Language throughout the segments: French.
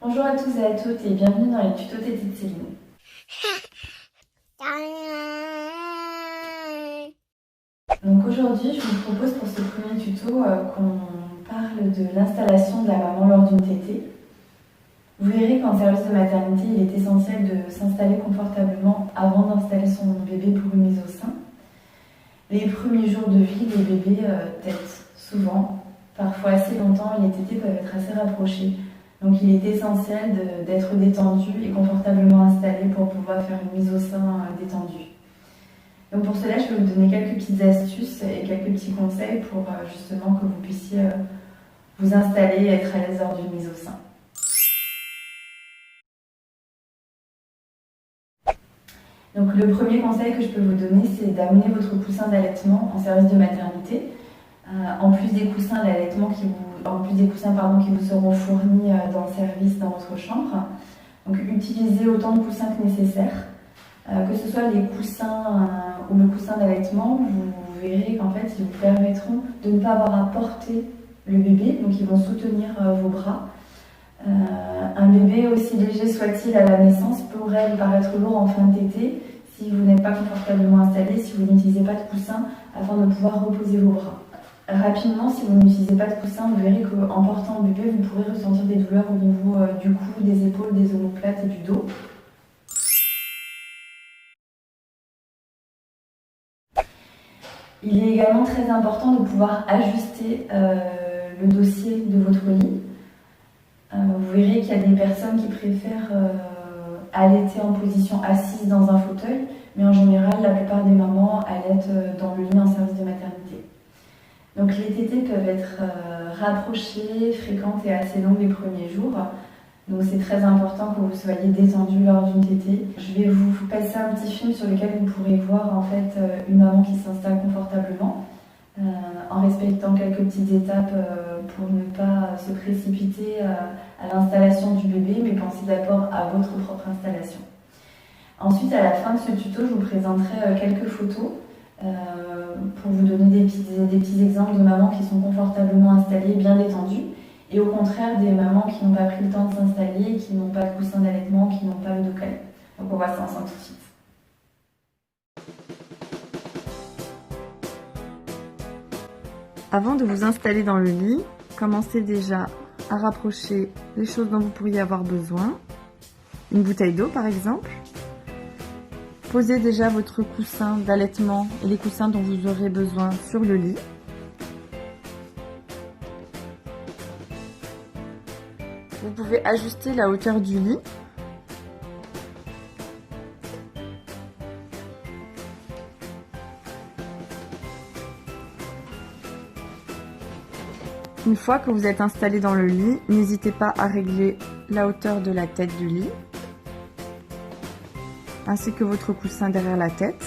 Bonjour à tous et à toutes et bienvenue dans les tutos tétés de Céline. Donc aujourd'hui, je vous propose pour ce premier tuto qu'on parle de l'installation de la maman lors d'une tétée. Vous verrez qu'en service de maternité, il est essentiel de s'installer confortablement avant d'installer son bébé pour une mise au sein. Les premiers jours de vie, les bébés tètent souvent, parfois assez longtemps, et les tétées peuvent être assez rapprochées. Donc il est essentiel d'être détendu et confortablement installé pour pouvoir faire une mise au sein détendue. Donc pour cela, je vais vous donner quelques petites astuces et quelques petits conseils pour justement que vous puissiez vous installer et être à l'aise lors d'une mise au sein. Donc le premier conseil que je peux vous donner, c'est d'amener votre coussin d'allaitement en service de maternité. En plus des coussins d'allaitement qui vous seront fournis dans le service dans votre chambre. Donc utilisez autant de coussins que nécessaire. Que ce soit les coussins ou le coussin d'allaitement, vous verrez qu'en fait ils vous permettront de ne pas avoir à porter le bébé, donc ils vont soutenir vos bras. Un bébé, aussi léger soit-il à la naissance, pourrait vous paraître lourd en fin de tétée si vous n'êtes pas confortablement installé, si vous n'utilisez pas de coussin afin de pouvoir reposer vos bras. Rapidement, si vous n'utilisez pas de coussin, vous verrez qu'en portant le bébé, vous pourrez ressentir des douleurs au niveau du cou, des épaules, des omoplates et du dos. Il est également très important de pouvoir ajuster le dossier de votre lit. Vous verrez qu'il y a des personnes qui préfèrent allaiter en position assise dans un fauteuil, mais en général, la plupart des mamans allaitent dans le lit en service de maternité. Donc les tétées peuvent être rapprochées, fréquentes et assez longues les premiers jours. Donc c'est très important que vous soyez détendu lors d'une tétée. Je vais vous passer un petit film sur lequel vous pourrez voir en fait une maman qui s'installe confortablement en respectant quelques petites étapes pour ne pas se précipiter à l'installation du bébé, mais pensez d'abord à votre propre installation. Ensuite, à la fin de ce tuto, je vous présenterai quelques photos pour vous donner des petits exemples de mamans qui sont confortablement installées, bien détendues, et au contraire des mamans qui n'ont pas pris le temps de s'installer, qui n'ont pas de coussin d'allaitement, qui n'ont pas le dos calé. Donc on voit ça ensemble tout de suite. Avant de vous installer dans le lit, commencez déjà à rapprocher les choses dont vous pourriez avoir besoin. Une bouteille d'eau par exemple. Posez déjà votre coussin d'allaitement et les coussins dont vous aurez besoin sur le lit. Vous pouvez ajuster la hauteur du lit. Une fois que vous êtes installé dans le lit, n'hésitez pas à régler la hauteur de la tête du lit, ainsi que votre coussin derrière la tête,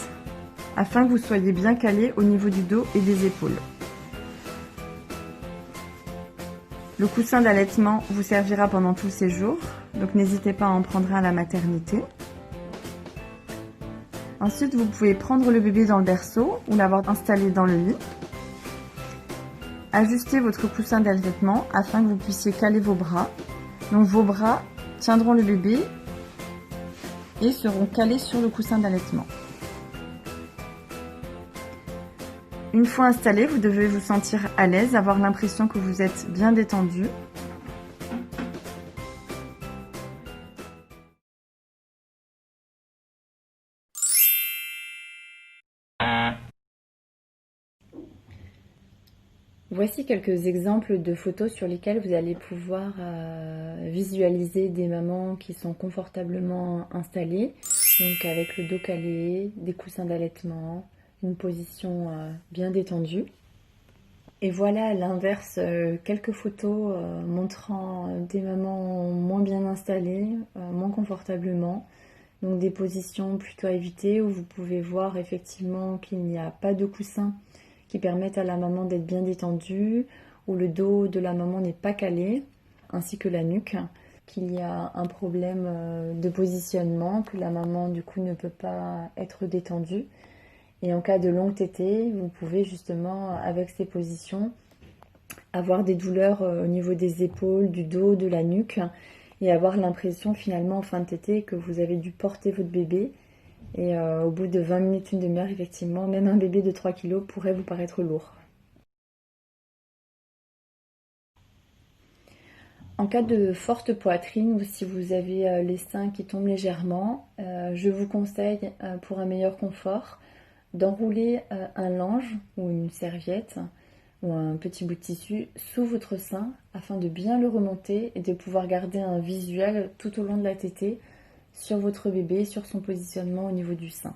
afin que vous soyez bien calé au niveau du dos et des épaules. Le coussin d'allaitement vous servira pendant tout le séjour, donc n'hésitez pas à en prendre un à la maternité. Ensuite, vous pouvez prendre le bébé dans le berceau ou l'avoir installé dans le lit. Ajustez votre coussin d'allaitement afin que vous puissiez caler vos bras. Donc vos bras tiendront le bébé et seront calés sur le coussin d'allaitement. Une fois installé, vous devez vous sentir à l'aise, avoir l'impression que vous êtes bien détendu. Voici quelques exemples de photos sur lesquelles vous allez pouvoir visualiser des mamans qui sont confortablement installées, donc avec le dos calé, des coussins d'allaitement, une position bien détendue. Et voilà à l'inverse quelques photos montrant des mamans moins bien installées, moins confortablement, donc des positions plutôt à éviter où vous pouvez voir effectivement qu'il n'y a pas de coussin qui permettent à la maman d'être bien détendue, où le dos de la maman n'est pas calé, ainsi que la nuque, qu'il y a un problème de positionnement, que la maman du coup ne peut pas être détendue. Et en cas de longue tétée, vous pouvez justement, avec ces positions, avoir des douleurs au niveau des épaules, du dos, de la nuque, et avoir l'impression finalement en fin de tétée que vous avez dû porter votre bébé. Et au bout de 20 minutes, une demi-heure, effectivement, même un bébé de 3 kilos pourrait vous paraître lourd. En cas de forte poitrine ou si vous avez les seins qui tombent légèrement, je vous conseille pour un meilleur confort d'enrouler un linge ou une serviette ou un petit bout de tissu sous votre sein afin de bien le remonter et de pouvoir garder un visuel tout au long de la tétée sur votre bébé, sur son positionnement au niveau du sein.